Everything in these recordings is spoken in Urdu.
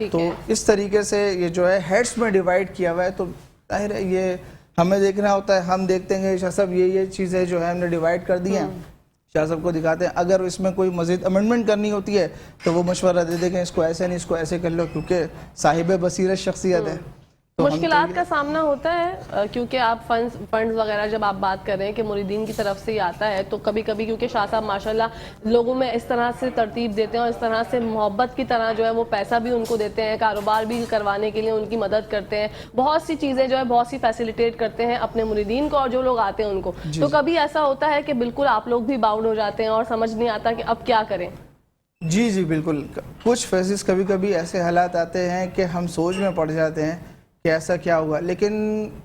تو اس طریقے سے یہ جو ہے ہیڈس میں ڈیوائڈ کیا ہوا ہے. تو ظاہر ہے یہ ہمیں دیکھنا ہوتا ہے, ہم دیکھتے ہیں کہ شاہ صاحب یہ چیزیں جو ہے ہم نے ڈیوائڈ کر دی ہیں, شاہ صاحب کو دکھاتے ہیں. اگر اس میں کوئی مزید امنڈمنٹ کرنی ہوتی ہے تو وہ مشورہ دے دیں کہ اس کو ایسے نہیں, اس کو ایسے کر لو, کیونکہ صاحب بصیرت شخصیت ہے. مشکلات کا سامنا ہوتا ہے کیونکہ آپ فنڈز وغیرہ جب آپ بات کر رہے ہیں کہ مریدین کی طرف سے ہی آتا ہے, تو کبھی کبھی کیونکہ شاہ صاحب ماشاءاللہ لوگوں میں اس طرح سے ترتیب دیتے ہیں اور اس طرح سے محبت کی طرح جو ہے وہ پیسہ بھی ان کو دیتے ہیں, کاروبار بھی کروانے کے لیے ان کی مدد کرتے ہیں, بہت سی چیزیں جو ہے بہت سی فیسیلیٹیٹ کرتے ہیں اپنے مریدین کو اور جو لوگ آتے ہیں ان کو. تو کبھی ایسا ہوتا ہے کہ بالکل آپ لوگ بھی باؤنڈ ہو جاتے ہیں اور سمجھ نہیں آتا کہ اب کیا کریں؟ جی بالکل. کچھ فیزز کبھی کبھی ایسے حالات آتے ہیں کہ ہم سوچ میں پڑ جاتے ہیں کہ ایسا کیا ہوگا, لیکن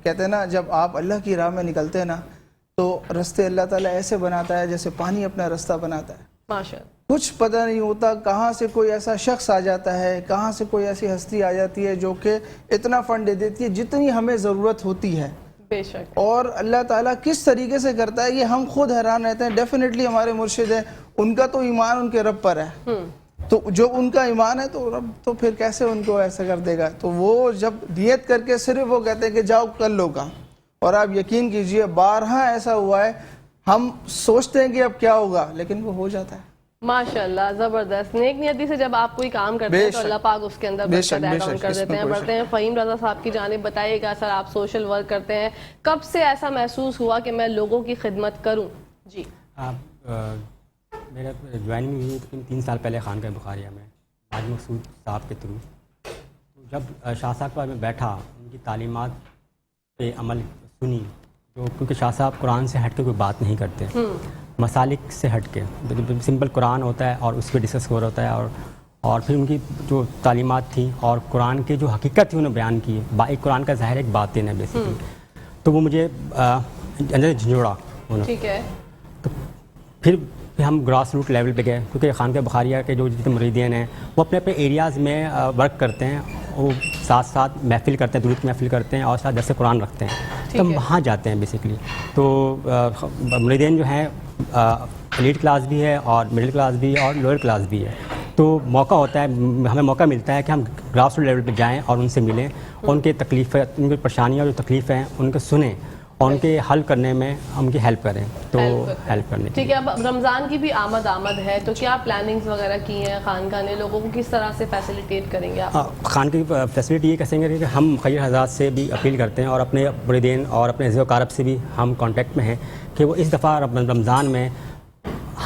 کہتے ہیں نا جب آپ اللہ کی راہ میں نکلتے ہیں نا تو رستے اللہ تعالیٰ ایسے بناتا ہے جیسے پانی اپنا رستہ بناتا ہے. ماشاءاللہ. کچھ پتہ نہیں ہوتا کہاں سے کوئی ایسا شخص آ جاتا ہے, کہاں سے کوئی ایسی ہستی آ جاتی ہے جو کہ اتنا فنڈ دے دیتی ہے جتنی ہمیں ضرورت ہوتی ہے. بے شک. اور اللہ تعالیٰ کس طریقے سے کرتا ہے یہ ہم خود حیران رہتے ہیں. ڈیفینیٹلی ہمارے مرشد ہیں, ان کا تو ایمان ان کے رب پر ہے, تو جو ان کا ایمان ہے تو رب تو پھر کیسے ان کو ایسا کر دے گا. تو وہ جب نیت کر کے صرف وہ کہتے ہیں کہ جاؤ کر لو کام, اور آپ یقین کیجئے بارہا ایسا ہوا ہے, ہم سوچتے ہیں کہ اب کیا ہوگا لیکن وہ ہو جاتا ہے. ماشاءاللہ زبردست. نیک نیتی سے جب آپ کوئی کام کرتے ہیں تو اللہ پاک اس کے اندر برکت ایڈ آن کر دیتے ہیں. بڑھتے ہیں فہیم رضا صاحب کی جانب. بتائیے گا سر, آپ سوشل ورک کرتے ہیں, کب سے ایسا محسوس ہوا کہ میں لوگوں کی خدمت کروں؟ جی. میرا جوائننگ ہوئی 3 سال پہلے خانقاہ بخاریہ میں حاج مقصود صاحب کے تھرو. جب شاہ صاحب پر میں بیٹھا, ان کی تعلیمات پہ عمل سنی, جو کیونکہ شاہ صاحب قرآن سے ہٹ کے کوئی بات نہیں کرتے, مسالک سے ہٹ کے سمپل قرآن ہوتا ہے اور اس پہ ڈسکس ہو رہا ہوتا ہے, اور پھر ان کی جو تعلیمات تھیں اور قرآن کی جو حقیقت تھی انہوں نے بیان کی. ایک قرآن کا ظاہر ایک باطن ہے بیسیکلی, تو وہ مجھے اندر جھنجھوڑا انہوں. ٹھیک ہے. تو پھر ہم گراس روٹ لیول پہ گئے, کیونکہ خانقاہ بخاریہ کے جو جتنے مریدین ہیں وہ اپنے اپنے ایریاز میں ورک کرتے ہیں, وہ ساتھ ساتھ محفل کرتے ہیں, درود محفل کرتے ہیں اور ساتھ درس قرآن رکھتے ہیں. تو ہم وہاں جاتے ہیں بیسیکلی. تو مریدین جو ہیں ایلیٹ کلاس بھی ہے اور مڈل کلاس بھی ہے اور لوئر کلاس بھی ہے. تو موقع ہوتا ہے, ہمیں موقع ملتا ہے کہ ہم گراس روٹ لیول پہ جائیں اور ان سے ملیں, اور ان کی تکلیفیں, ان کی پریشانیاں جو تکلیفیں ہیں ان کو سنیں اور ان کے حل کرنے میں ان کی ہیلپ کریں. تو ہیلپ کرنے. ٹھیک ہے. اب رمضان کی بھی آمد ہے, تو کیا پلاننگز وغیرہ کی ہیں خانقاہ نے, لوگوں کو کس طرح سے فیسیلیٹیٹ کریں گے آپ؟ خانقاہ کی فیسلٹی یہ کہیں گے کہ ہم خیر حضرات سے بھی اپیل کرتے ہیں اور اپنے مریدین اور اپنے عزیز و اقارب سے بھی ہم کانٹیکٹ میں ہیں کہ وہ اس دفعہ رمضان میں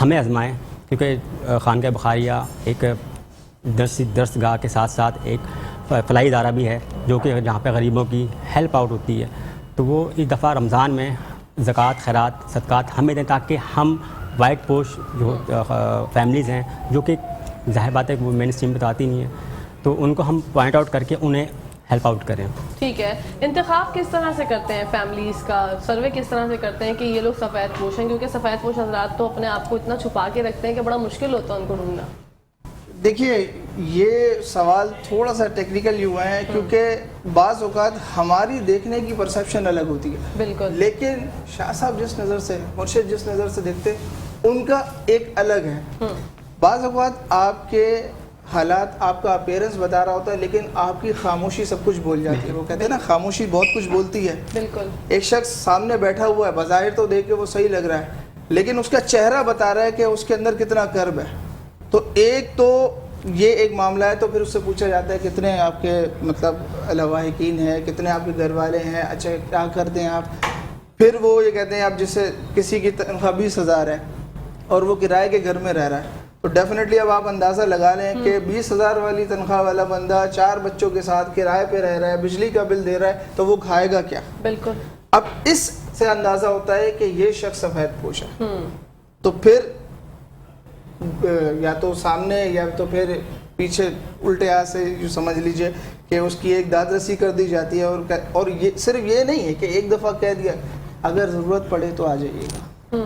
ہمیں آزمائیں, کیونکہ خانقاہ بخاریہ ایک درس گاہ کے ساتھ ساتھ ایک فلاحی ادارہ بھی ہے جو کہ جہاں پہ غریبوں کی ہیلپ آؤٹ ہوتی ہے. تو وہ اس دفعہ رمضان میں زکوٰۃ, خیرات, صدقات ہمیں دیں, تاکہ ہم وائٹ پوش جو فیملیز ہیں جو کہ ظاہر بات ہے کہ وہ مین اسٹریم پہ تو آتی نہیں ہے, تو ان کو ہم پوائنٹ آؤٹ کر کے انہیں ہیلپ آؤٹ کریں. ٹھیک ہے. انتخاب کس طرح سے کرتے ہیں فیملیز کا, سروے کس طرح سے کرتے ہیں کہ یہ لوگ سفید پوش ہیں, کیونکہ سفید پوش حضرات تو اپنے آپ کو اتنا چھپا کے رکھتے ہیں کہ بڑا مشکل ہوتا ہے ان کو ڈھونڈنا. دیکھیے یہ سوال تھوڑا سا ٹیکنیکل ہوا ہے, کیونکہ بعض اوقات ہماری دیکھنے کی پرسیپشن الگ ہوتی ہے. بالکل. لیکن شاہ صاحب جس نظر سے, مرشد جس نظر سے دیکھتے ان کا ایک الگ ہے. بعض اوقات آپ کے حالات, آپ کا اپیرنس بتا رہا ہوتا ہے لیکن آپ کی خاموشی سب کچھ بول جاتی ہے. وہ کہتے ہیں نا خاموشی بہت کچھ بولتی ہے. بالکل. ایک شخص سامنے بیٹھا ہوا ہے, بظاہر تو دیکھ کے وہ صحیح لگ رہا ہے, لیکن اس کا چہرہ بتا رہا ہے کہ اس کے اندر کتنا کرب ہے. تو ایک تو یہ ایک معاملہ ہے. تو پھر اس سے پوچھا جاتا ہے کتنے آپ کے مطلب لواحقین ہیں, کتنے آپ کے گھر والے ہیں, اچھا کیا کرتے ہیں آپ. پھر وہ یہ کہتے ہیں آپ جسے کسی کی تنخواہ 20,000 ہے اور وہ کرائے کے گھر میں رہ رہا ہے, تو ڈیفینیٹلی اب آپ اندازہ لگا لیں کہ 20,000 والی تنخواہ والا بندہ 4 بچوں کے ساتھ کرائے پہ رہ رہا ہے, بجلی کا بل دے رہا ہے, تو وہ کھائے گا کیا. بالکل. اب اس سے اندازہ ہوتا ہے کہ یہ شخص سفید پوش ہے. تو پھر یا تو سامنے یا تو پھر پیچھے الٹے ہاتھ سے جو سمجھ لیجئے کہ اس کی ایک داد رسی کر دی جاتی ہے, اور یہ صرف یہ نہیں ہے کہ ایک دفعہ کہہ دیا, اگر ضرورت پڑے تو آ جائیے گا.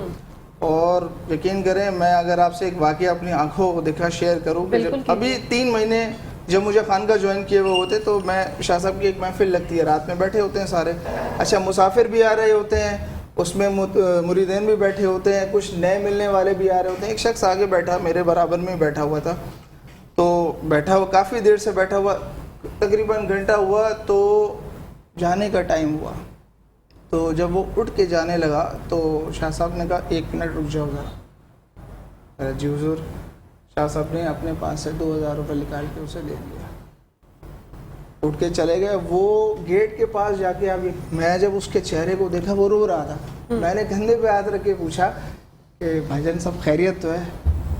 اور یقین کریں, میں اگر آپ سے ایک واقعہ اپنی آنکھوں کو دیکھا شیئر کروں کہ جب ابھی 3 مہینے جب مجھے خانقاہ جوائن کیے ہوئے ہوتے, تو میں شاہ صاحب کی ایک محفل لگتی ہے, رات میں بیٹھے ہوتے ہیں سارے, اچھا مسافر بھی آ رہے ہوتے ہیں, اس میں مریدین بھی بیٹھے ہوتے ہیں, کچھ نئے ملنے والے بھی آ رہے ہوتے ہیں. ایک شخص آگے بیٹھا, میرے برابر میں بیٹھا ہوا تھا, تو بیٹھا ہوا, کافی دیر سے بیٹھا ہوا, تقریباً گھنٹہ ہوا تو جانے کا ٹائم ہوا. تو جب وہ اٹھ کے جانے لگا تو شاہ صاحب نے کہا 1 منٹ رک جاؤ ذرا. جی حضور. شاہ صاحب نے اپنے پاس سے 2000 روپے نکال کے اسے دے دیا, اٹھ کے چلے گئے. وہ گیٹ کے پاس جا کے, اب میں جب اس کے چہرے کو دیکھا وہ رو رہا تھا, میں نے کندھے پہ ہاتھ رکھ کے پوچھا کہ بھائی جان سب خیریت تو ہے؟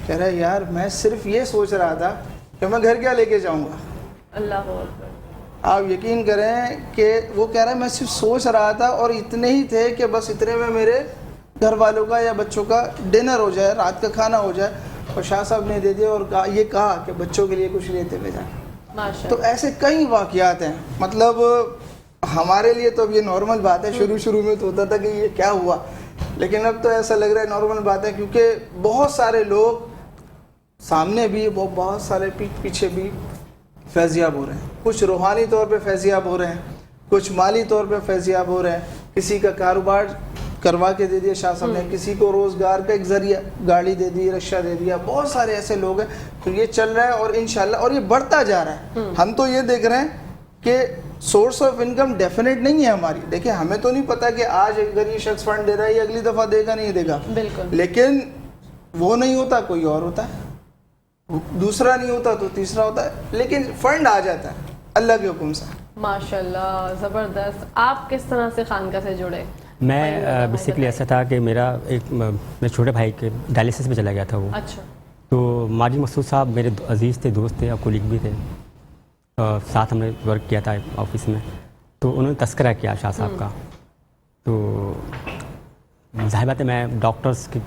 کہہ رہا ہے یار میں صرف یہ سوچ رہا تھا کہ میں گھر کیا لے کے جاؤں گا. اللہ اکبر. آپ یقین کریں کہ وہ کہہ رہا ہے میں صرف سوچ رہا تھا اور اتنے ہی تھے کہ بس اتنے میں میرے گھر والوں کا یا بچوں کا ڈنر ہو جائے, رات کا کھانا ہو جائے. اور شاہ صاحب نے دے دیا اور یہ کہا کہ بچوں کے لیے کچھ لیتے ہوئے جائیں. تو ایسے کئی واقعات ہیں. مطلب ہمارے لیے تو اب یہ نارمل بات ہے, شروع میں تو ہوتا تھا کہ یہ کیا ہوا, لیکن اب تو ایسا لگ رہا ہے نارمل بات ہے, کیونکہ بہت سارے لوگ سامنے بھی بہت سارے پیچھے بھی فیضیاب ہو رہے ہیں. کچھ روحانی طور پہ فیضیاب ہو رہے ہیں, کچھ مالی طور پہ فیضیاب ہو رہے ہیں. کسی کا کاروبار کروا کے دے دیا شاہ صاحب نے, کسی کو روزگار کا ایک ذریعہ گاڑی دے دی, رکشہ دے دیا. بہت سارے ایسے لوگ ہیں. تو یہ چل رہا ہے اور انشاءاللہ اور یہ بڑھتا جا رہا ہے. ہم تو یہ دیکھ رہے ہیں کہ سورس آف انکم ڈیفینیٹ نہیں ہے ہماری. دیکھیں ہمیں تو نہیں پتا کہ آج اگر یہ شخص فنڈ دے رہا ہے یہ اگلی دفعہ دے گا نہیں دے گا, لیکن وہ نہیں ہوتا کوئی اور ہوتا ہے, دوسرا نہیں ہوتا تو تیسرا ہوتا ہے, لیکن فنڈ آ جاتا ہے اللہ کے حکم سے. ماشاءاللہ زبردست. آپ کس طرح سے خانقاہ سے جڑے؟ میں بیسکلی ایسا تھا کہ میرے چھوٹے بھائی کے ڈائلیسس میں چلا گیا تھا وہ. اچھا. تو ماجد مسعود صاحب میرے عزیز تھے, دوست تھے اور کولیگ بھی تھے, ساتھ ہم نے ورک کیا تھا آفس میں. تو انہوں نے تذکرہ کیا شاہ صاحب کا. تو ظاہر بات ہے میں ڈاکٹرس کے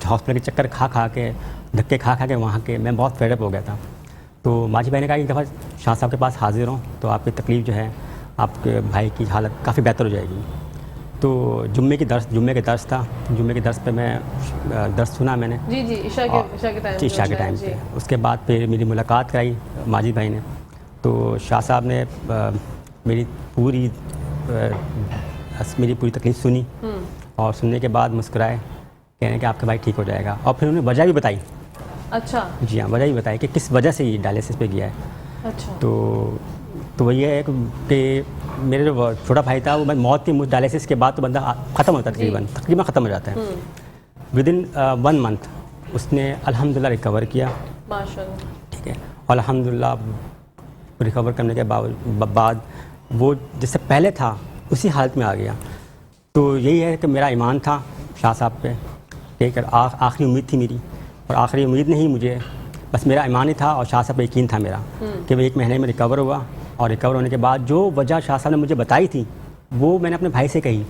ہاسپٹل کے چکر کھا کے دھکے کھا کے وہاں کے میں بہت فیڈ اپ ہو گیا تھا. تو ماجد بھائی نے کہا کہ ایک دفعہ شاہ صاحب کے پاس حاضر ہوں تو آپ کی تکلیف جو ہے, آپ کے بھائی کی حالت کافی بہتر ہو جائے گی. تو جمعے کے درس تھا. جمعے کے درس پہ میں درس سنا میں نے عشاء کے ٹائم پہ. اس کے بعد پھر میری ملاقات کرائی ماجد بھائی نے. تو شاہ صاحب نے میری پوری تکلیف سنی اور سننے کے بعد مسکرائے, کہنے کہ آپ کا بھائی ٹھیک ہو جائے گا. اور پھر انہوں نے وجہ بھی بتائی. اچھا. جی ہاں, وجہ بھی بتائی کہ کس وجہ سے یہ ڈائلیسس پہ گیا ہے. اچھا. تو وہ یہ ہے کہ میرے جو چھوٹا بھائی تھا وہ موت کی ڈائلیسس کے بعد تو بندہ ختم ہوتا ہے, تقریباً ختم ہو جاتا ہے. ودن 1 منتھ اس نے الحمدللہ ریکور کیا. ماشاءاللہ. ٹھیک ہے. اور الحمدللہ ریکور کرنے کے بعد وہ جس سے پہلے تھا اسی حالت میں آ گیا. تو یہی ہے کہ میرا ایمان تھا شاہ صاحب پہ, ٹھیک ہے, آخری امید تھی میری. اور آخری امید نہیں مجھے, بس میرا ایمان ہی تھا اور شاہ صاحب پہ یقین تھا میرا کہ وہ 1 مہینے میں ریکور ہوا. اور ریکور ہونے کے بعد جو وجہ شاہ صاحب نے مجھے بتائی تھی وہ میں نے اپنے بھائی سے کہی,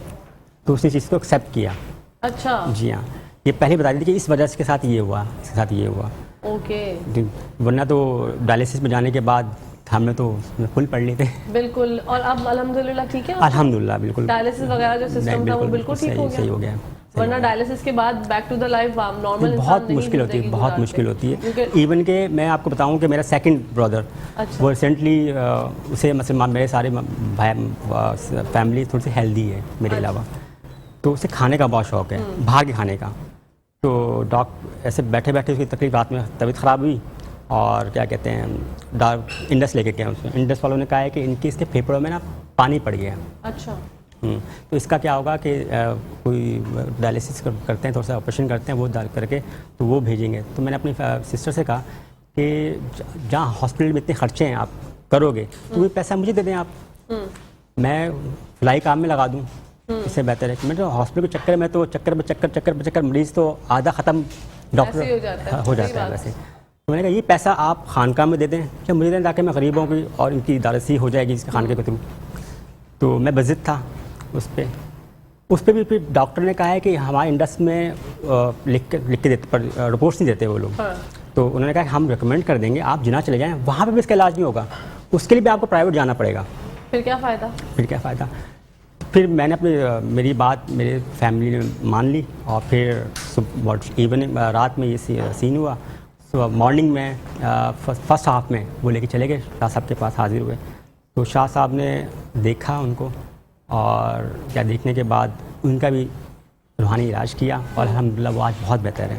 تو اس نے چیز کو ایکسیپٹ کیا. اچھا. جی ہاں, یہ پہلے بتا دی تھی کہ اس وجہ کے ساتھ یہ ہوا, اس کے ساتھ یہ ہوا. اوکے. ورنہ تو ڈائلیسس میں جانے کے بعد ہم نے تو فل پڑھ لیے تھے. بالکل. اور اب الحمدللہ ٹھیک ہے؟ الحمدللہ بالکل. ڈائلیسس وغیرہ جو سسٹم تھا وہ بالکل ٹھیک ہو گیا. ورنہ ڈائلیسس کے بعد back to the life normal بہت مشکل ہوتی ہے, بہت مشکل ہوتی ہے. ایون کہ میں آپ کو بتاؤں کہ میرا سیکنڈ برادر وہ ریسنٹلی اسے مثلا میرے سارے فیملی تھوڑی سی ہیلدی ہے میرے علاوہ, تو اسے کھانے کا بہت شوق ہے, باہر کے کھانے کا. تو ایسے بیٹھے بیٹھے اس کی تکلیف رات میں طبیعت خراب ہوئی اور کیا کہتے ہیں انڈس لے کے گیا. اس میں انڈس والوں نے کہا ہے کہ اس کے پھیپھڑوں میں نا پانی پڑ گیا. اچھا. تو اس کا کیا ہوگا کہ کوئی ڈائلیسس کرتے ہیں, تھوڑا سا آپریشن کرتے ہیں وہ ڈال کر کے تو وہ بھیجیں گے. تو میں نے اپنی سسٹر سے کہا کہ جہاں ہاسپٹل میں اتنے خرچے ہیں آپ کرو گے تو وہ پیسہ مجھے دے دیں آپ, میں فلائی کام میں لگا دوں, اس سے بہتر ہے. میں جو ہاسپٹل کے چکر میں تو چکر مریض تو آدھا ختم ڈاکٹر ہو جاتا ہے ویسے. تو میں نے کہا یہ پیسہ آپ خانقاہ میں دے دیں یا مجھے دیں تاکہ میں غریبوں کی اور ان کی دارسی ہو جائے گی اس کے خانقاہ کے تھرو. تو میں بضد تھا اس پہ بھی. پھر ڈاکٹر نے کہا ہے کہ ہمارے انڈس میں لکھ کے دیتے پر رپورٹس نہیں دیتے وہ لوگ. تو انہوں نے کہا کہ ہم ریکمینڈ کر دیں گے آپ جنا چلے جائیں, وہاں پہ بھی اس کا علاج نہیں ہوگا, اس کے لیے بھی آپ کو پرائیویٹ جانا پڑے گا. پھر کیا فائدہ. پھر میں نے میری بات میرے فیملی نے مان لی. اور پھر ایوننگ رات میں یہ سین ہوا. مارننگ میں فرسٹ ہاف میں وہ لے کے چلے گئے, شاہ صاحب کے پاس حاضر ہوئے. تو شاہ صاحب نے دیکھا ان کو, اور کیا دیکھنے کے بعد ان کا بھی روحانی علاج کیا اور الحمدللہ وہ آج بہت بہتر ہے،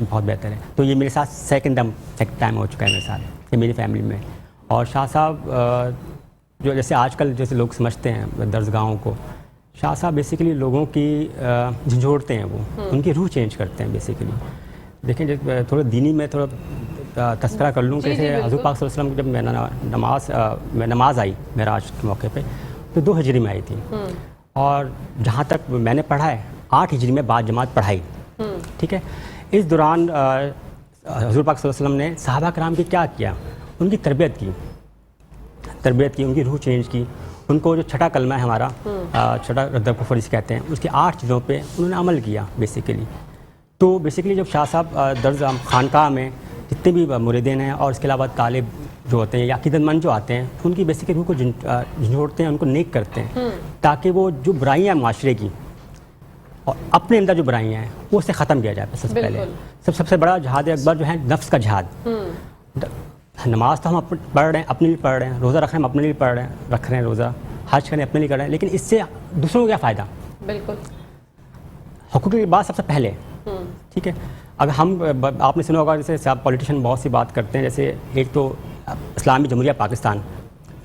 بہت بہتر ہے۔ تو یہ میرے ساتھ سیکنڈ ٹائم ہو چکا ہے میرے ساتھ، یہ میری فیملی میں۔ اور شاہ صاحب جو جیسے آج کل جیسے لوگ سمجھتے ہیں درسگاہوں کو، شاہ صاحب بیسیکلی لوگوں کی جھنجھوڑتے ہیں، وہ ان کی روح چینج کرتے ہیں بیسیکلی۔ دیکھیں جب تھوڑا دینی میں تھوڑا تذکرہ کر لوں کہ حضور پاک صلی اللہ علیہ وسلم جب میں نماز آئی معراج کے موقع پہ تو 2 ہجری میں آئی تھی، اور جہاں تک میں نے پڑھا ہے 8 ہجری میں بعد جماعت پڑھائی، ٹھیک ہے۔ اس دوران حضور پاک صلی اللہ علیہ وسلم نے صحابہ کرام کی کیا کیا، ان کی تربیت کی، ان کی روح چینج کی، ان کو جو چھٹا کلمہ ہے ہمارا، چھٹا رد کفر جسے کہتے ہیں، اس کی 8 چیزوں پہ انہوں نے عمل کیا بیسیکلی۔ تو بیسیکلی جب شاہ صاحب درس خانقاہ میں جتنے بھی مریدین ہیں اور اس کے علاوہ طالب جو ہوتے ہیں یا عقیدت مند جو آتے ہیں، ان کی بیسیکلی روح کو جھنجھوڑتے ہیں، ان کو نیک کرتے ہیں، تاکہ وہ جو برائیاں ہیں معاشرے کی اور اپنے اندر جو برائیاں ہیں وہ اسے ختم کیا جائے۔ سب سے پہلے سب سے بڑا جہاد اکبر جو ہے نفس کا جہاد۔ نماز تو ہم پڑھ رہے ہیں اپنے لیے پڑھ رہے ہیں، روزہ رکھ رہے ہیں ہم اپنے لیے رکھ رہے ہیں روزہ، حج کریں اپنے لیے کر رہے ہیں، لیکن اس سے دوسروں کو کیا فائدہ؟ بالکل حقوق کی بات سب سے پہلے، ٹھیک ہے۔ اگر ہم آپ نے سنا ہوگا جیسے پولیٹیشین بہت سی بات کرتے ہیں، جیسے ایک تو اسلامی جمہوریہ پاکستان،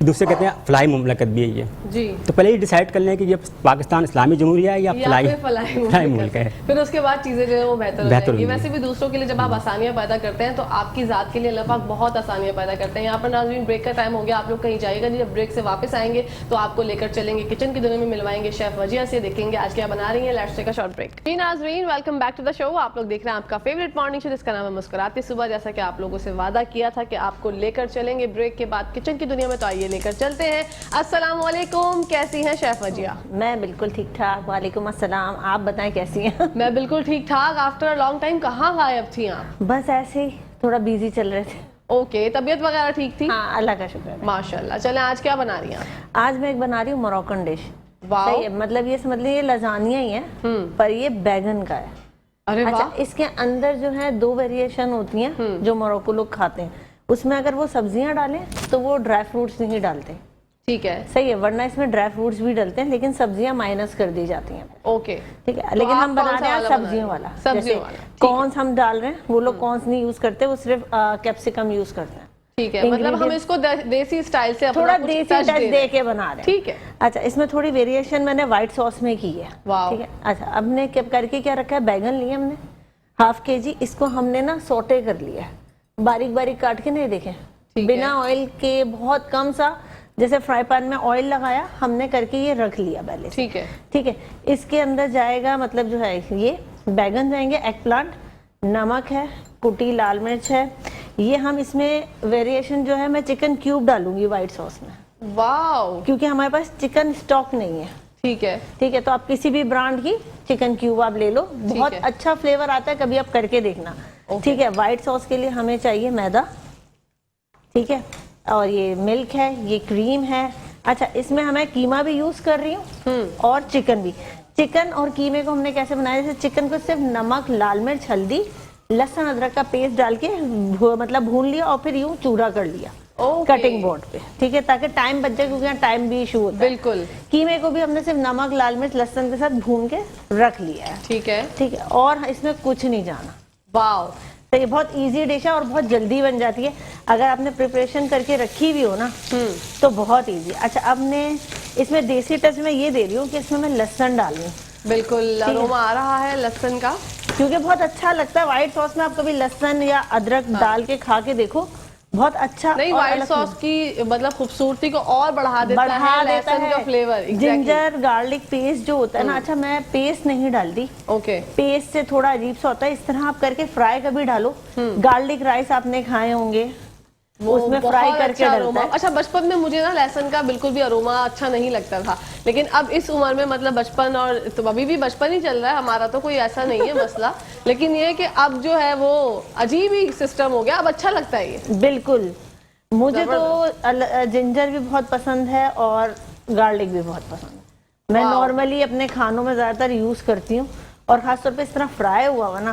دوسرے کہتے ہیں فلاحی مملکت بھی ہے یہ، جی، تو پہلے یہ ڈیسائیڈ کر لیں کہ یہ پاکستان اسلامی جمہوریہ ہے یا فلاحی ملک ہے، پھر اس کے بعد چیزیں جو ہے وہ بہتر ہو جائیں گی۔ ہوگی۔ ویسے بھی دوسروں کے لیے جب آپ آسانیاں پیدا کرتے ہیں تو آپ کی ذات کے لیے اللہ پاک بہت آسانیاں پیدا کرتے ہیں۔ یہاں پر ناظرین بریک کا ٹائم ہو گیا، آپ لوگ کہیں جائے گا نہیں، جب بریک سے واپس آئیں گے تو آپ کو لے کر چلیں گے کچن کی دنیا میں، ملوائیں گے شیف وجیہ سے، دیکھیں گے آج کیا بنا رہی ہیں۔ Let's take a short break. جی ناظرین، welcome back to the show. آپ لوگ دیکھ رہے ہیں آپ کا فیوریٹ مارننگ شو جس کا نام ہے مسکراتے صبح۔ جیسا کہ آپ لوگوں سے وعدہ کیا تھا کہ آپ کو لے کر چلیں گے بریک کے بعد کچن کی دنیا میں، تو آئیے لے کر چلتے ہیں۔ السلام علیکم، کیسی ہیں شیف وجیہ؟ میں بالکل ٹھیک ٹھاک، وعلیکم السلام، آپ بتائیں کیسی ہیں؟ میں بالکل ٹھیک ٹھاک۔ آفٹر اے لانگ ٹائم کہاں غائب تھی آپ؟ بس ایسے ہی تھوڑا بیزی چل رہے تھے۔ اوکے، طبیعت وغیرہ ٹھیک تھی؟ ہاں اللہ کا شکر ہے۔ ماشاءاللہ۔ چلیں آج کیا بنا رہی ہیں آپ؟ آج میں ایک بنا رہی ہوں موروکن ڈش۔ واو، صحیح ہے، مطلب یہ سمجھ لیجیے یہ لازانیہ ہی ہے پر یہ بیگن کا ہے۔ ارے اچھا، واہ، اس کے اندر جو ہے 2 ویریشن ہوتی ہیں جو موروکو لوگ کھاتے ہیں، اس میں اگر وہ سبزیاں ڈالیں تو وہ ڈرائی فروٹس نہیں ڈالتے، ٹھیک ہے، صحیح ہے، ورنہ اس میں ڈرائی فروٹس بھی ڈلتے ہیں لیکن سبزیاں مائنس کر دی جاتی ہیں، اوکے، ٹھیک ہے۔ لیکن ہم بنا رہے ہیں سبزیوں والا، سبزیوں والا، کارنز ہم ڈال رہے ہیں، وہ لوگ کارنز نہیں یوز کرتے، وہ صرف کیپسیکم یوز کرتے ہیں، ٹھیک ہے۔ مطلب ہم اس کو دیسی سٹائل سے تھوڑا دیسی ٹچ دے کے بنا رہے ہیں، ٹھیک ہے۔ اچھا، اس میں تھوڑی ویریشن میں نے وائٹ سوس میں کی ہے، واو، ٹھیک ہے۔ اچھا، اب نے کر کے کیا رکھا ہے، بیگن لیے ہم نے ½ kg، اس کو ہم نے نا سوٹے کر لیا ہے، باریک باریک کاٹ کے، نہیں دیکھیں بنا آئل کے، بہت کم سا، جیسے فرائی پین میں آئل لگایا ہم نے کر کے یہ رکھ لیا پہلے سے، ٹھیک ہے، ٹھیک ہے۔ اس کے اندر جائے گا مطلب جو ہے یہ بیگن جائیں گے، ایگ پلانٹ، نمک ہے، کٹی لال مرچ ہے، یہ ہم اس میں ویریشن جو ہے میں چکن کیوب ڈالوں گی وائٹ سوس میں، واو، کیونکہ ہمارے پاس چکن اسٹاک نہیں ہے، ٹھیک ہے، ٹھیک ہے۔ تو آپ کسی بھی برانڈ کی چکن کیوب آپ لے لو، بہت ہے، اچھا فلیور آتا ہے، کبھی آپ کر کے دیکھنا، ٹھیک ہے۔ وائٹ سوس کے لیے ہمیں چاہیے میدا، ٹھیک ہے، اور یہ ملک ہے، یہ کریم ہے۔ اچھا، اس میں ہمیں قیمہ بھی یوز کر رہی ہوں اور چکن بھی۔ چکن اور قیمے کو ہم نے کیسے بنایا، جیسے چکن کو صرف نمک، لال مرچ، ہلدی، لہسن ادرک کا پیسٹ ڈال کے مطلب بھون لیا اور پھر یوں چورا کر لیا کٹنگ بورڈ پہ، ٹھیک ہے، تاکہ ٹائم بچ جائے، کیونکہ یہاں ٹائم بھی ایشو ہوتا ہے۔ بالکل۔ قیمے کو بھی ہم نے صرف نمک، لال مرچ، لہسن کے ساتھ بھون کے رکھ لیا ہے، ٹھیک ہے، ٹھیک ہے، اور اس میں کچھ نہیں جانا۔ واو، تو یہ بہت ایزی ڈش ہے اور بہت جلدی بن جاتی ہے، اگر آپ نے پریپریشن کر کے رکھی بھی ہو نا تو بہت ایزی۔ اچھا، اب نے اس میں دیسی ٹچ میں یہ دے رہی ہوں کہ اس میں میں لہسن ڈال رہی ہوں، بالکل اروما آ رہا ہے لہسن کا، کیونکہ بہت اچھا لگتا ہے وائٹ سوس میں۔ آپ کبھی لہسن یا ادرک ڈال کے کھا کے دیکھو، بہت اچھا، نہیں وائٹ سوس کی مطلب خوبصورتی کو اور بڑھا دیتا ہے لہسن کا فلیور، جنجر گارلک پیسٹ جو ہوتا ہے نا، اچھا میں پیسٹ نہیں ڈالتی، اوکے، پیسٹ سے تھوڑا عجیب سا ہوتا ہے، اس طرح آپ کر کے فرائی کبھی ڈالو، گارلک رائس آپ نے کھائے ہوں گے، اس میں فرائی کر کے ڈالتا ہے۔ اچھا، بچپن میں مجھے نا لہسن کا بالکل بھی اروما اچھا نہیں لگتا تھا، لیکن اب اس عمر میں مطلب بچپن، اور تو ابھی بھی بچپن ہی چل رہا ہے ہمارا، تو کوئی ایسا نہیں ہے مسئلہ، لیکن یہ کہ اب جو ہے وہ عجیب ہی سسٹم ہو گیا، اب اچھا لگتا ہے یہ، بالکل۔ مجھے تو جنجر بھی بہت پسند ہے اور گارلک بھی بہت پسند ہے، میں نارملی اپنے کھانوں میں زیادہ تر یوز کرتی ہوں، اور خاص طور پہ اس طرح فرائی ہوا نا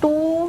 2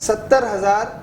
70,000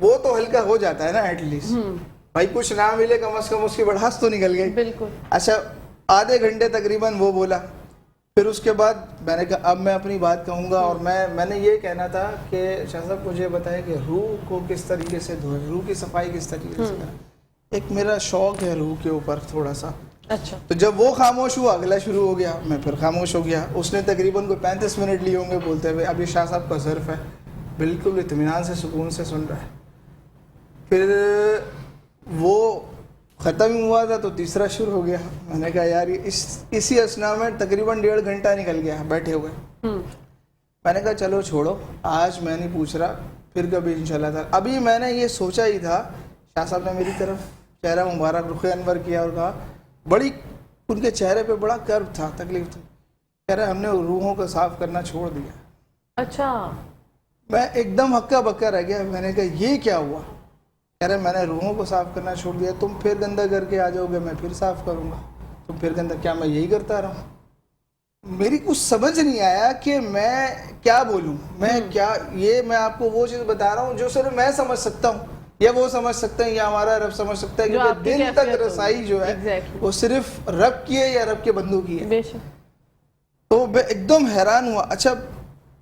وہ تو ہلکا ہو جاتا ہے نا ایٹ لیسٹ. بھائی کچھ نہ ملے کم از کم اس کی بڑھاس تو نکل گئی. بالکل. اچھا آدھے گھنٹے تقریباً وہ بولا, پھر اس کے بعد میں نے کہا اب میں اپنی بات کہوں گا, اور میں نے یہ کہنا تھا کہ شاہ صاحب مجھے بتائیں کہ روح کو کس طریقے سے دھوئے, روح کی صفائی کس طریقے سے کریں. ایک میرا شوق ہے روح کے اوپر تھوڑا سا. اچھا. تو جب وہ خاموش ہوا اگلا شروع ہو گیا, میں پھر خاموش ہو گیا. اس نے تقریباً کوئی 35 منٹ لیے ہوں گے بولتے ہوئے. اب یہ شاہ صاحب کا ظرف ہے, بالکل اطمینان سے سکون سے سن رہا ہے. پھر وہ ختم ہوا تھا تو تیسرا شروع ہو گیا. میں نے کہا یار اسی اسنا میں تقریباً 1.5 گھنٹہ نکل گیا بیٹھے ہوئے. میں نے کہا چلو چھوڑو, آج میں نہیں پوچھ رہا, پھر کبھی انشاءاللہ تعالی. ابھی میں نے یہ سوچا ہی تھا, شاہ صاحب نے میری طرف چہرہ مبارک رخ انور کیا اور کہا, بڑی ان کے چہرے پہ بڑا کرب تھا, تکلیف تھی. کہہ رہے ہم نے روحوں کو صاف کرنا چھوڑ دیا. اچھا. میں ایک دم ہکا بکا رہ گیا. میں نے کہا یہ کیا ہوا؟ کہہ رہے میں نے روحوں کو صاف کرنا چھوڑ دیا. تم پھر گندا کر کے آ جاؤ گے, میں پھر صاف کروں گا. تم پھر گندا, کیا میں یہی کرتا رہا ہوں؟ میری کچھ سمجھ نہیں آیا کہ میں کیا بولوں, میں کیا. یہ میں آپ کو وہ چیز بتا رہا ہوں جو صرف میں سمجھ سکتا ہوں, یا وہ سمجھ سکتے ہیں, یا ہمارا رب سمجھ سکتا ہے. کیونکہ دل تک رسائی جو ہے وہ صرف رب کی ہے یا رب کے بندوں کی ہے. تو میں ایک دم حیران ہوا. اچھا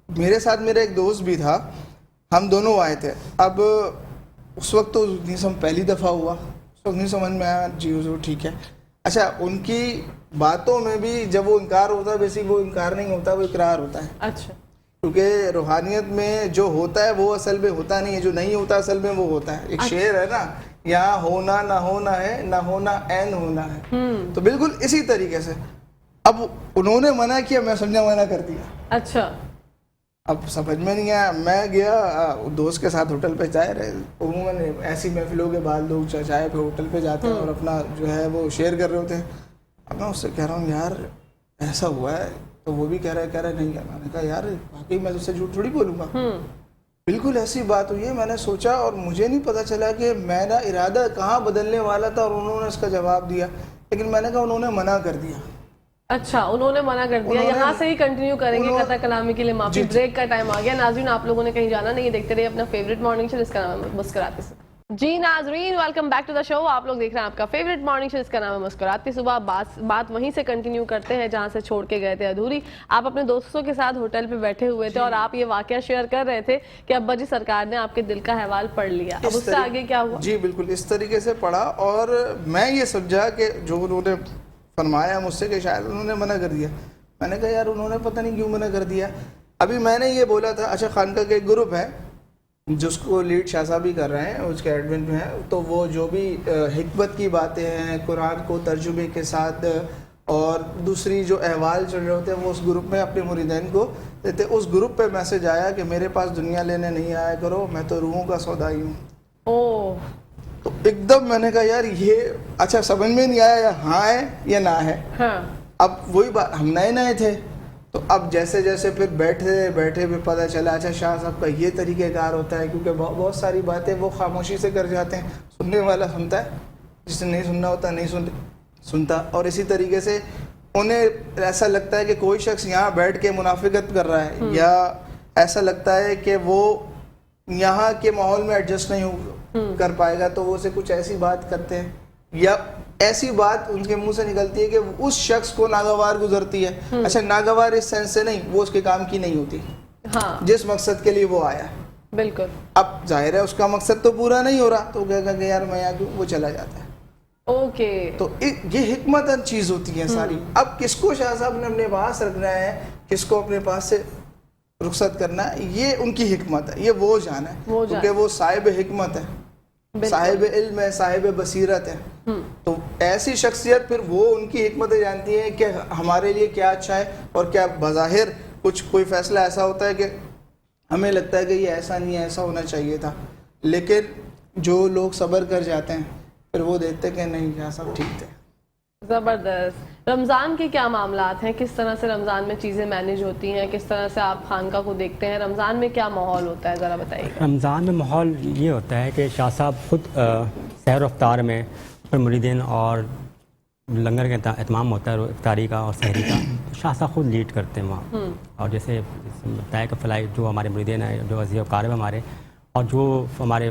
میرے ساتھ میرا ایک دوست بھی تھا, ہم دونوں آئے تھے. اب اس وقت تو نہیں سمجھ, پہلی دفعہ ہوا, اس وقت نہیں سمجھ میں آیا جی حضور ٹھیک ہے. اچھا ان کی باتوں میں بھی جب وہ انکار ہوتا ہے, ویسے وہ انکار نہیں ہوتا, وہ اقرار ہوتا ہے. اچھا. کیونکہ روحانیت میں جو ہوتا ہے وہ اصل میں ہوتا نہیں ہے, جو نہیں ہوتا اصل میں وہ ہوتا ہے. ایک شعر ہے نا, یہاں ہونا نہ ہونا ہے, نہ ہونا عین ہونا ہے. تو بالکل اسی طریقے سے اب انہوں نے منع کیا, میں سمجھا منع کر دیا. اچھا. اب سمجھ میں نہیں آیا. میں گیا دوست کے ساتھ ہوٹل پہ چائے رہے, عموماً ایسی محفلوں کے بعد لوگ چائے پہ ہوٹل پہ جاتے ہیں اور اپنا جو ہے وہ شیئر کر رہے ہوتے ہیں. اب میں اس سے کہہ رہا ہوں یار ایسا ہوا ہے, تو وہ بھی کہہ رہا ہے نہیں. میں نے کہا یار واقعی میں اس سے جھوٹ تھوڑی بولوں گا, بالکل ایسی بات ہوئی ہے. میں نے سوچا اور مجھے نہیں پتا چلا کہ میرا ارادہ کہاں بدلنے والا تھا, اور انہوں نے اس کا جواب دیا, لیکن میں نے کہا انہوں نے منع کر دیا. اچھا انہوں نے منع کر دیا. یہاں سے ہی کنٹینیو کریں گے قطع کلامی کے لیے معافی. بریک کا ٹائم آ گیا. ناظرین آپ لوگوں نے کہیں جانا نہیں, دیکھتے رہیے اپنا فیوریٹ مارننگ شو جس کا نام ہے مسکراتے صبح. جی ناظرین welcome back to the show. آپ لوگ دیکھ رہے ہیں آپ کا فیوریٹ مارننگ شو جس کا نام ہے مسکراتے صبح. بات وہیں سے کنٹینیو کرتے ہیں جہاں سے چھوڑ کے گئے تھے ادھوری. آپ اپنے دوستوں کے ساتھ ہوٹل پہ بیٹھے ہوئے تھے اور آپ یہ واقعہ شیئر کر رہے تھے کہ ابا جی سرکار نے آپ کے دل کا حوال پڑھ لیا. اب اس سے آگے کیا ہوا؟ جی بالکل اس طریقے سے پڑھا, اور میں یہ سمجھا کہ جو انہوں نے فرمایا مجھ سے کہ شاید انہوں نے منع کر دیا. میں نے کہا یار انہوں نے پتہ نہیں کیوں منع کر دیا. ابھی میں نے یہ بولا تھا, اچھا خانقاہ کا ایک گروپ ہے جس کو لیڈ شاہ صاحب ہی کر رہے ہیں, اس کے ایڈمن میں ہے, تو وہ جو بھی حکمت کی باتیں ہیں قرآن کو ترجمے کے ساتھ اور دوسری جو احوال چل رہے ہوتے ہیں وہ اس گروپ میں اپنے مریدین کو دیتے. اس گروپ پہ میسج آیا کہ میرے پاس دنیا لینے نہیں آیا کرو, میں تو روحوں کا سودائی ہوں. تو ایک دم میں نے کہا یار یہ اچھا سمجھ میں نہیں آیا ہاں ہے یا نہ ہے. اب وہی بات, ہم نئے نئے تھے, تو اب جیسے جیسے پھر بیٹھے بھی پتہ چلا اچھا شاہ صاحب کا یہ طریقہ کار ہوتا ہے, کیونکہ بہت ساری باتیں وہ خاموشی سے کر جاتے ہیں, سننے والا سنتا ہے, جسے نہیں سننا ہوتا نہیں سنتا. اور اسی طریقے سے انہیں ایسا لگتا ہے کہ کوئی شخص یہاں بیٹھ کے منافقت کر رہا ہے, یا ایسا لگتا ہے کہ وہ یہاں کے ماحول میں ایڈجسٹ نہیں کر پائے گا, تو وہ اسے کچھ ایسی بات کرتے ہیں یا ایسی بات ان کے منہ سے نکلتی ہے کہ اس شخص کو ناگوار گزرتی ہے. اچھا ناگوار اس سینس سے نہیں, وہ اس کے کام کی نہیں ہوتی جس مقصد کے لیے وہ آیا. بالکل. اب ظاہر ہے اس کا مقصد تو پورا نہیں ہو رہا, تو کہے گا کہ یار میں یہاں کیوں, وہ چلا جاتا ہے. اوکے. تو یہ حکمت چیز ہوتی ہے ساری. اب کس کو شاہ صاحب نے اپنے پاس رکھنا ہے, کس کو اپنے پاس سے رخصت کرنا ہے, یہ ان کی حکمت ہے, یہ وہ جان ہے, کیونکہ وہ صاحب حکمت ہے, صاحب علم ہے, صاحب بصیرت ہے. تو ایسی شخصیت پھر وہ ان کی حکمتیں جانتی ہیں کہ ہمارے لیے کیا اچھا ہے, اور کیا بظاہر کوئی فیصلہ ایسا ہوتا ہے کہ ہمیں لگتا ہے کہ یہ ایسا نہیں ہے, ایسا ہونا چاہیے تھا, لیکن جو لوگ صبر کر جاتے ہیں پھر وہ دیکھتے کہ نہیں کیا سب ٹھیک تھے. زبردست. رمضان کے کیا معاملات ہیں, کس طرح سے رمضان میں چیزیں مینیج ہوتی ہیں, کس طرح سے آپ خانقاہ کو دیکھتے ہیں, رمضان میں کیا ماحول ہوتا ہے ذرا بتائیے. رمضان میں ماحول یہ ہوتا ہے کہ شاہ صاحب خود سحر و افطار میں مریدین اور لنگر کا اہتمام ہوتا ہے افطاری کا اور سحری کا, شاہ صاحب خود لیڈ کرتے ہیں وہاں. اور جیسے بتایا کہ فلائی جو ہمارے مریدین ہیں, جو عزیز و قارب ہمارے, اور جو ہمارے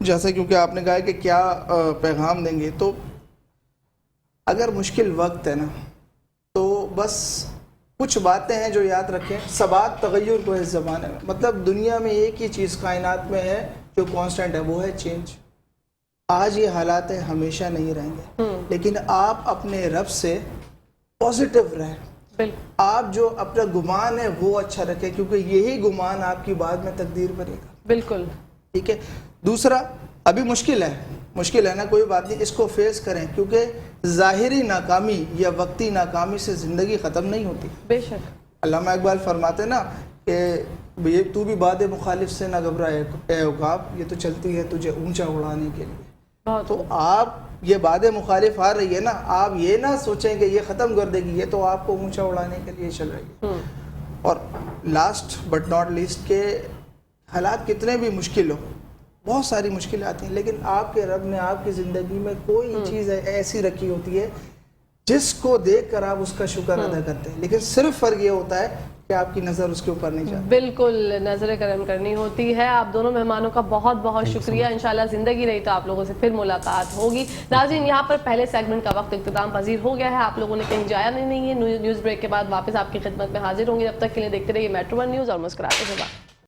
جیسے کیونکہ آپ نے کہا کہ کیا پیغام دیں گے، تو اگر مشکل وقت ہے نا تو بس کچھ باتیں ہیں جو یاد رکھیں. ثبات تغیر کو اس زمانے میں، مطلب دنیا میں ایک ہی چیز کائنات میں ہے جو کانسٹنٹ ہے، وہ ہے چینج. آج یہ حالات ہیں، ہمیشہ نہیں رہیں گے، لیکن آپ اپنے رب سے پازیٹیو رہیں. آپ جو اپنا گمان ہے وہ اچھا رکھیں، کیونکہ یہی گمان آپ کی بعد میں تقدیر بنے گا. بالکل ٹھیک ہے. دوسرا، ابھی مشکل ہے نا، کوئی بات نہیں، اس کو فیس کریں، کیونکہ ظاہری ناکامی یا وقتی ناکامی سے زندگی ختم نہیں ہوتی. بے شک. علامہ اقبال فرماتے نا کہ تو بھی باد مخالف سے نہ گھبرائے اے عقاب، یہ تو چلتی ہے تجھے اونچا اڑانے کے لیے. تو آپ یہ باد مخالف آ رہی ہے نا، آپ یہ نہ سوچیں کہ یہ ختم کر دے گی، یہ تو آپ کو اونچا اڑانے کے لیے چل رہی ہے. اور لاسٹ بٹ ناٹ لیسٹ، کہ حالات کتنے بھی مشکل ہو، بہت ساری مشکلات ہیں، لیکن آپ کے رب نے آپ کی زندگی میں کوئی چیز ایسی رکھی ہوتی ہے جس کو دیکھ کر آپ اس کا شکر ادا کرتے ہیں، لیکن صرف فرق یہ ہوتا ہے کہ آپ کی نظر اس کے اوپر نہیں جاتی. بالکل نظر کرم کرنی ہوتی ہے. آپ دونوں مہمانوں کا بہت بہت شکریہ. انشاءاللہ زندگی رہی تو آپ لوگوں سے پھر ملاقات ہوگی. ناظرین، یہاں پر پہلے سیگمنٹ کا وقت اختتام پذیر ہو گیا ہے. آپ لوگوں نے کہیں جایا نہیں ہے. نیوز بریک کے بعد واپس آپ کی خدمت میں حاضر ہوں گے. جب تک کے لیے دیکھتے رہیے میٹرو ون نیوز اور مسکراتے رہیے.